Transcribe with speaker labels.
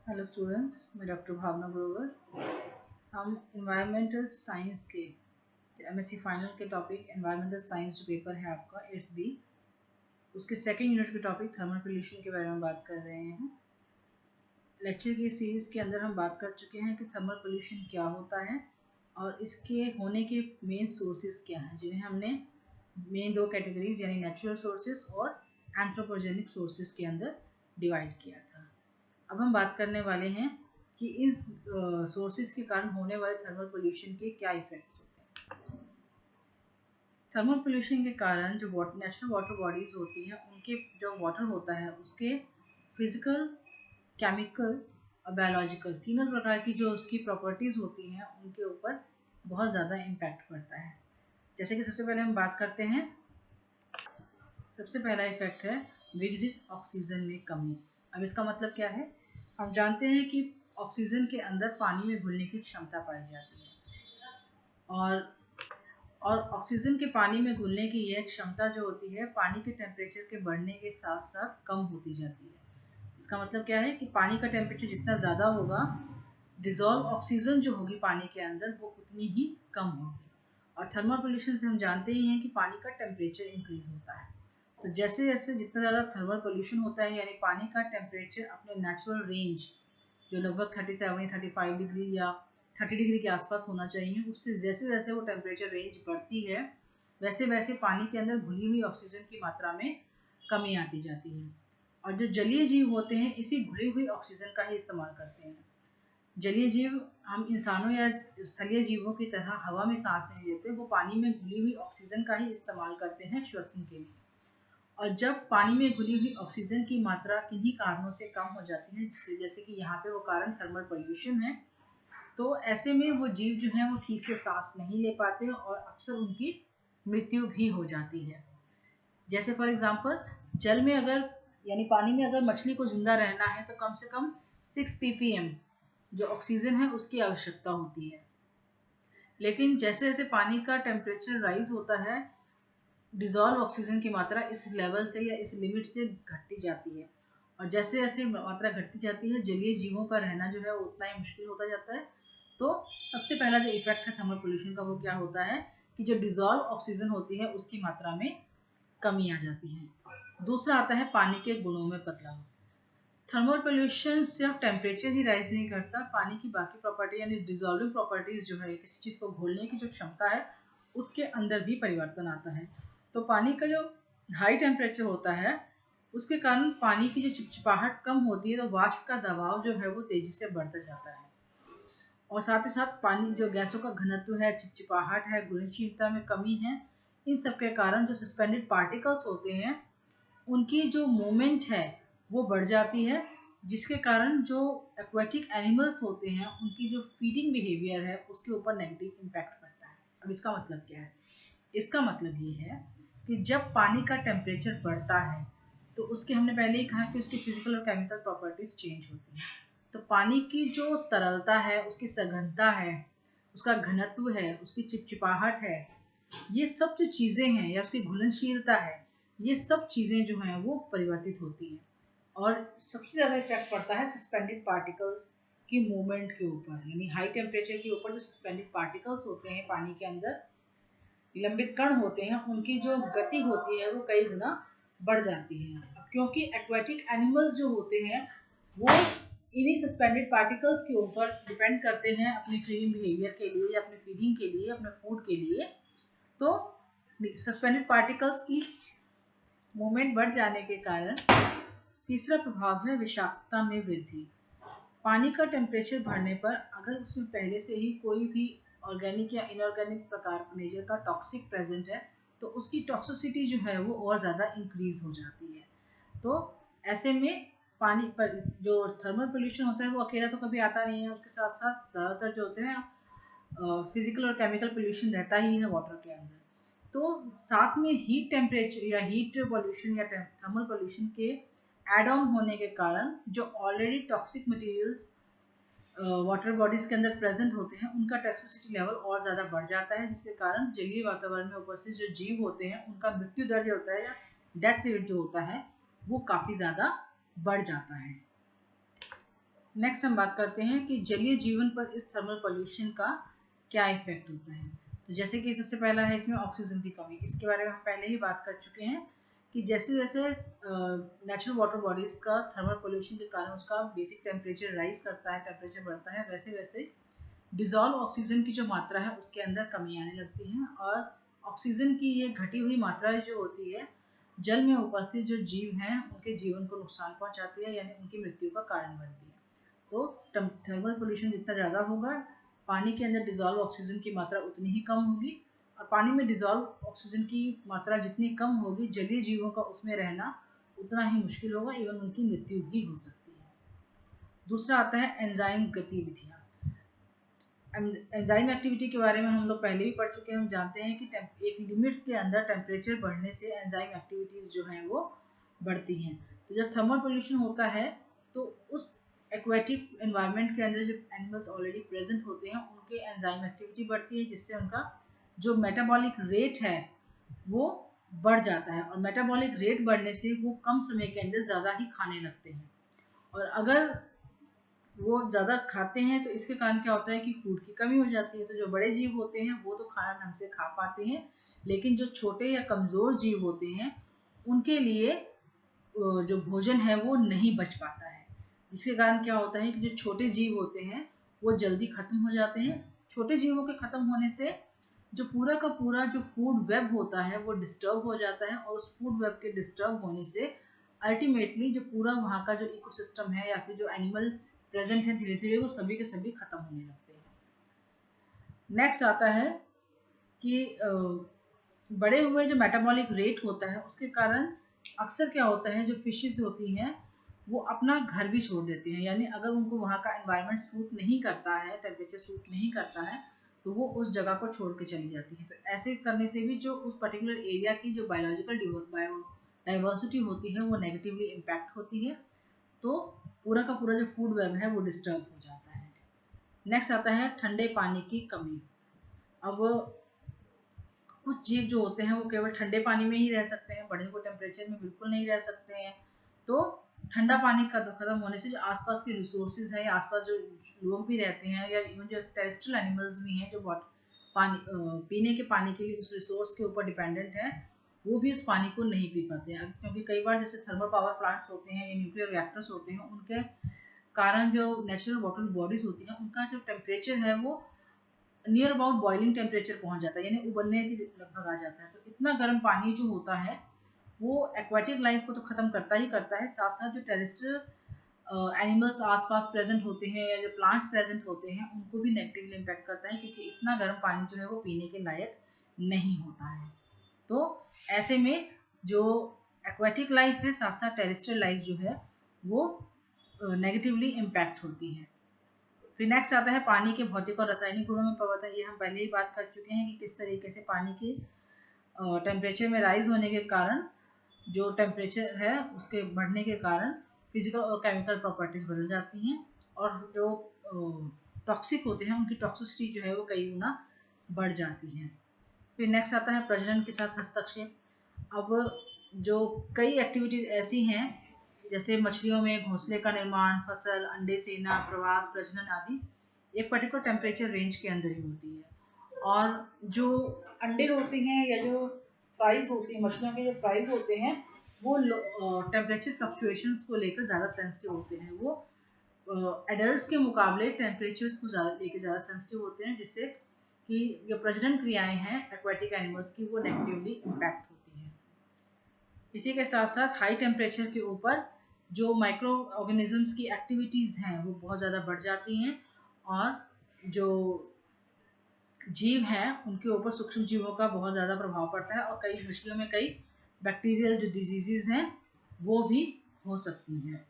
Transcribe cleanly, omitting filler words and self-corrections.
Speaker 1: Hello students, मैं doctor भावना ग्रोवर। हम environmental science के एमएससी फाइनल के टॉपिक इन्वायरमेंटल साइंस जो पेपर है आपका 8th बी, उसके सेकंड यूनिट के टॉपिक थर्मल पोल्यूशन के बारे में बात कर रहे हैं। लेक्चर की सीरीज़ के अंदर हम बात कर चुके हैं कि थर्मल पोल्यूशन क्या होता है और इसके होने के मेन सोर्सेज क्या हैं, जिन्हें हमने मेन दो कैटेगरीज यानी नेचुरल सोर्सेज और एंथ्रोपोजेनिक सोर्सेज के अंदर डिवाइड किया था। अब हम बात करने वाले हैं कि इस सोर्सेज के कारण होने वाले थर्मल पोल्यूशन के क्या इफेक्ट्स होते हैं। थर्मल पोल्यूशन के कारण जो नेचुरल वाटर बॉडीज होती हैं, उनके जो वाटर होता है उसके फिजिकल, केमिकल और बायोलॉजिकल तीनों प्रकार की जो उसकी प्रॉपर्टीज़ होती हैं उनके ऊपर बहुत ज़्यादा इम्पैक्ट पड़ता है। जैसे कि सबसे पहले हम बात करते हैं, सबसे पहला इफेक्ट है विघटित ऑक्सीजन में कमी। अब इसका मतलब क्या है? हम जानते हैं कि ऑक्सीजन के अंदर पानी में घुलने की क्षमता पाई जाती है और ऑक्सीजन के पानी में घुलने की यह क्षमता जो होती है पानी के टेम्परेचर के बढ़ने के साथ साथ कम होती जाती है। इसका मतलब क्या है कि पानी का टेम्परेचर जितना ज़्यादा होगा, डिजॉल्व ऑक्सीजन जो होगी पानी के अंदर वो उतनी ही कम होगी। और थर्मल पोल्यूशन से हम जानते ही हैं कि पानी का टेम्परेचर इंक्रीज होता है। तो जैसे जैसे जितना ज़्यादा थर्मल पोल्यूशन होता है यानी पानी का टेम्परेचर अपने नेचुरल रेंज जो लगभग 37 या 35 डिग्री या 30 डिग्री के आसपास होना चाहिए, उससे जैसे जैसे वो टेम्परेचर रेंज बढ़ती है वैसे वैसे पानी के अंदर घुली हुई ऑक्सीजन की मात्रा में कमी आती जाती है। और जो जलीय जीव होते हैं इसी घुली हुई ऑक्सीजन का ही इस्तेमाल करते हैं। जलीय जीव हम इंसानों या स्थलीय जीवों की तरह हवा में सांस नहीं लेते, वो पानी में घुली हुई ऑक्सीजन का ही इस्तेमाल करते हैं श्वसन के लिए। और जब पानी में घुली हुई ऑक्सीजन की मात्रा किन्हीं कारणों से कम हो जाती है, जैसे कि यहाँ पे वो कारण थर्मल पोल्यूशन है, तो ऐसे में वो जीव जो है वो ठीक से सांस नहीं ले पाते और अक्सर उनकी मृत्यु भी हो जाती है। जैसे फॉर एग्जांपल जल में अगर यानी पानी में अगर मछली को जिंदा रहना है तो कम से कम 6 ppm जो ऑक्सीजन है उसकी आवश्यकता होती है। लेकिन जैसे जैसे पानी का टेम्परेचर राइज होता है, डिजॉल्व ऑक्सीजन की मात्रा इस लेवल से या इस लिमिट से घटती जाती है। और जैसे जैसे मात्रा घटती जाती है जलीय जीवों का रहना जो है वो उतना ही मुश्किल होता जाता है। तो सबसे पहला जो इफेक्ट है थर्मल पोल्यूशन का वो क्या होता है कि जो डिजॉल्व ऑक्सीजन होती है उसकी मात्रा में कमी आ जाती है। दूसरा आता है पानी के गुणों में बदलाव। थर्मल पोल्यूशन सिर्फ टेम्परेचर ही राइज नहीं करता, पानी की बाकी प्रॉपर्टी यानी डिजॉल्विंग प्रॉपर्टीज जो है किसी चीज़ को घोलने की जो क्षमता है उसके अंदर भी परिवर्तन आता है। तो पानी का जो हाई टेम्परेचर होता है उसके कारण पानी की जो चिपचिपाहट कम होती है, तो वाष्प का दबाव जो है वो तेजी से बढ़ता जाता है। और साथ ही साथ पानी जो गैसों का घनत्व है, चिपचिपाहट है, घुलनशीलता में कमी है, इन सब के कारण जो सस्पेंडेड पार्टिकल्स होते हैं उनकी जो मूवमेंट है वो बढ़ जाती है, जिसके कारण जो एक्वेटिक एनिमल्स होते हैं उनकी जो फीडिंग बिहेवियर है उसके ऊपर नेगेटिव इम्पैक्ट पड़ता है। अब इसका मतलब क्या है? इसका मतलब ये है कि जब पानी का टेम्परेचर बढ़ता है तो उसके हमने पहले ही कहा कि उसकी फिजिकल और केमिकल प्रॉपर्टीज चेंज होती हैं। तो पानी की जो तरलता है, उसकी सघनता है, उसका घनत्व है, उसकी चिपचिपाहट है, ये सब जो चीज़ें हैं या उसकी घुलनशीलता है, ये सब चीज़ें जो हैं वो परिवर्तित होती हैं। और सबसे ज़्यादा इफेक्ट पड़ता है सस्पेंडेड पार्टिकल्स की मूवमेंट के ऊपर, यानी हाई टेम्परेचर के ऊपर जो सस्पेंडेड पार्टिकल्स होते हैं पानी के अंदर, लंबित कण होते हैं, उनकी जो गति होती है वो कई गुना बढ़ जाती है। क्योंकि एक्वेटिक एनिमल्स जो होते हैं वो इन्हीं सस्पेंडेड पार्टिकल्स के ऊपर डिपेंड करते हैं अपनी फीडिंग बिहेवियर के लिए या अपने फीडिंग के लिए, अपने फूड के लिए। तो सस्पेंडेड पार्टिकल्स की मूवमेंट बढ़ जाने के कारण तीसरा प्रभाव है विषाक्तता में वृद्धि। पानी का टेम्परेचर बढ़ने पर अगर उसमें पहले से ही कोई भी ऑर्गेनिक या इनऑर्गेनिक प्रकार नेचर का टॉक्सिक प्रेजेंट है तो उसकी टॉक्सिसिटी जो है वो और ज़्यादा इंक्रीज हो जाती है। तो ऐसे में पानी पर जो थर्मल पोल्यूशन होता है वो अकेला तो कभी आता नहीं है, उसके साथ साथ ज़्यादातर जो होते हैं फिजिकल और केमिकल पोल्यूशन रहता ही है वाटर के अंदर। तो साथ में हीट टेम्परेचर या हीट पोल्यूशन या थर्मल पोल्यूशन के एड ऑन होने के कारण जो already toxic materials water bodies के अंदर प्रेजेंट होते हैं उनका टॉक्सिसिटी लेवल और ज़्यादा बढ़ जाता है, जिसके कारण जलीय वातावरण में उपस्थित जो जीव होते हैं उनका मृत्यु दर जो होता है या डेथ रेट जो होता है वो काफ़ी ज़्यादा बढ़ जाता है। नेक्स्ट हम बात करते हैं कि जलीय जीवन पर इस थर्मल पोल्यूशन का क्या इफेक्ट होता है। तो जैसे कि सबसे पहला है इसमें ऑक्सीजन की कमी। इसके बारे में हम पहले ही बात कर चुके हैं कि जैसे जैसे नेचुरल वाटर बॉडीज का थर्मल पोल्यूशन के कारण उसका बेसिक टेम्परेचर राइज करता है, टेम्परेचर बढ़ता है, वैसे वैसे डिजॉल्व ऑक्सीजन की जो मात्रा है उसके अंदर कमी आने लगती है और ऑक्सीजन की ये घटी हुई मात्रा जो होती है जल में उपस्थित जो जीव हैं उनके जीवन को नुकसान पहुंचाती है, यानी उनकी मृत्यु का कारण बनती है। तो थर्मल पोल्यूशन जितना ज़्यादा होगा, पानी के अंदर डिजॉल्व ऑक्सीजन की मात्रा उतनी ही कम होगी, और पानी में डिजॉल्व ऑक्सीजन की मात्रा जितनी कम होगी, जलीय जीवों का उसमें रहना उतना ही मुश्किल होगा, इवन उनकी मृत्यु भी हो सकती है। दूसरा आता है एंजाइम गतिविधियाँ। एंजाइम एक्टिविटी के बारे में हम लोग पहले भी पढ़ चुके हैं। हम जानते हैं कि एक लिमिट के अंदर टेम्परेचर बढ़ने से एंजाइम एक्टिविटीज जो हैं वो बढ़ती हैं। तो जब थर्मल पोल्यूशन होता है तो उस एक्वेटिक एनवायरनमेंट के अंदर जो एनिमल्स ऑलरेडी प्रेजेंट होते हैं उनके एंजाइम एक्टिविटी बढ़ती है, जिससे उनका जो मेटाबॉलिक रेट है वो बढ़ जाता है, और मेटाबॉलिक रेट बढ़ने से वो कम समय के अंदर ज़्यादा ही खाने लगते हैं। और अगर वो ज़्यादा खाते हैं तो इसके कारण क्या होता है कि फूड की कमी हो जाती है। तो जो बड़े जीव होते हैं वो तो खाना ढंग से खा पाते हैं, लेकिन जो छोटे या कमज़ोर जीव होते हैं उनके लिए जो भोजन है वो नहीं बच पाता है, जिसके कारण क्या होता है कि जो छोटे जीव होते हैं वो जल्दी खत्म हो जाते हैं। छोटे जीवों के खत्म होने से जो पूरा का पूरा जो फूड वेब होता है वो डिस्टर्ब हो जाता है, और उस फूड वेब के डिस्टर्ब होने से अल्टीमेटली जो पूरा वहाँ का जो इकोसिस्टम है या फिर जो एनिमल प्रेजेंट है धीरे धीरे वो सभी के सभी खत्म होने लगते हैं। नेक्स्ट आता है कि बड़े हुए जो मेटाबॉलिक रेट होता है उसके कारण अक्सर क्या होता है जो फिशेस होती हैं वो अपना घर भी छोड़ देती हैं, यानी अगर उनको वहाँ का एनवायरनमेंट सूट नहीं करता है, टेम्परेचर सूट नहीं करता है, तो वो उस जगह को छोड़ के चली जाती हैं। तो ऐसे करने से भी जो उस पर्टिकुलर एरिया की जो बायोलॉजिकल डाइवर्सिटी होती है वो नेगेटिवली इम्पैक्ट होती है, तो पूरा का पूरा जो फूड वेब है वो डिस्टर्ब हो जाता है। नेक्स्ट आता है ठंडे पानी की कमी। अब कुछ जीव जो होते हैं वो केवल ठंडे पानी में ही रह सकते हैं, बड़े को टेम्परेचर में बिल्कुल नहीं रह सकते हैं। तो ठंडा पानी का खत्म होने से जो आसपास के रिसोर्सेज हैं या आसपास जो लोग भी रहते हैं या इवन जो टेरेस्ट्रियल एनिमल्स भी हैं जो पानी पीने के पानी के लिए उस रिसोर्स के ऊपर डिपेंडेंट है, वो भी उस पानी को नहीं पी पाते हैं। क्योंकि कई बार जैसे थर्मल पावर प्लांट्स होते हैं या न्यूक्लियर रिएक्टर्स होते हैं, उनके कारण जो नेचुरल वाटर बॉडीज होती हैं उनका जो टेम्परेचर है वो नियर अबाउट बॉइलिंग टेम्परेचर पहुंच जाता है, यानी उबलने के लगभग आ जाता है। तो इतना गर्म पानी जो होता है वो एक्वाटिक लाइफ को तो ख़त्म करता ही करता है, साथ साथ जो टेरेस्ट्रियल एनिमल्स आसपास प्रेजेंट होते हैं या जो प्लांट्स प्रेजेंट होते हैं उनको भी नेगेटिवली इम्पैक्ट करता है, क्योंकि इतना गर्म पानी जो है वो पीने के लायक नहीं होता है। तो ऐसे में जो एक्वाटिक लाइफ है साथ साथ टेरेस्ट्रियल लाइफ जो है वो नेगेटिवली इम्पैक्ट होती है। फिर नेक्स्ट आता है पानी के भौतिक और रासायनिक गुणों में परिवर्तन। ये हम पहले ही बात कर चुके हैं कि किस तरीके से पानी के टेम्परेचर में राइज होने के कारण जो टेम्परेचर है उसके बढ़ने के कारण फिजिकल और केमिकल प्रॉपर्टीज बदल जाती हैं, और जो टॉक्सिक होते हैं उनकी टॉक्सिसिटी जो है वो कई गुना बढ़ जाती है। फिर नेक्स्ट आता है प्रजनन के साथ हस्तक्षेप। अब जो कई एक्टिविटीज ऐसी हैं जैसे मछलियों में घोंसले का निर्माण, फसल, अंडे सेना, प्रवास, प्रजनन आदि एक पर्टिकुलर टेम्परेचर रेंज के अंदर ही होती है। और जो अंडे होते हैं या जो फ्राइज होती है, मछलियों के जो फ्राइज होते हैं वो टेम्परेचर फ्लक्चुएशंस को लेकर ज़्यादा सेंसिटिव होते हैं। वो एडल्ट्स के मुकाबले टेम्परेचर्स को लेकर ज़्यादा सेंसिटिव होते हैं, जिससे कि जो प्रजनन क्रियाएं हैं एक्वाटिक एनिमल्स की वो नेगेटिवली इम्पैक्ट होती हैं। इसी के साथ साथ हाई टेम्परेचर के ऊपर जो माइक्रो ऑर्गेनिजम्स की एक्टिविटीज़ हैं वो बहुत ज़्यादा बढ़ जाती हैं, और जो जीव हैं उनके ऊपर सूक्ष्म जीवों का बहुत ज़्यादा प्रभाव पड़ता है, और कई मछलियों में कई बैक्टीरियल जो डिजीज़ हैं वो भी हो सकती हैं।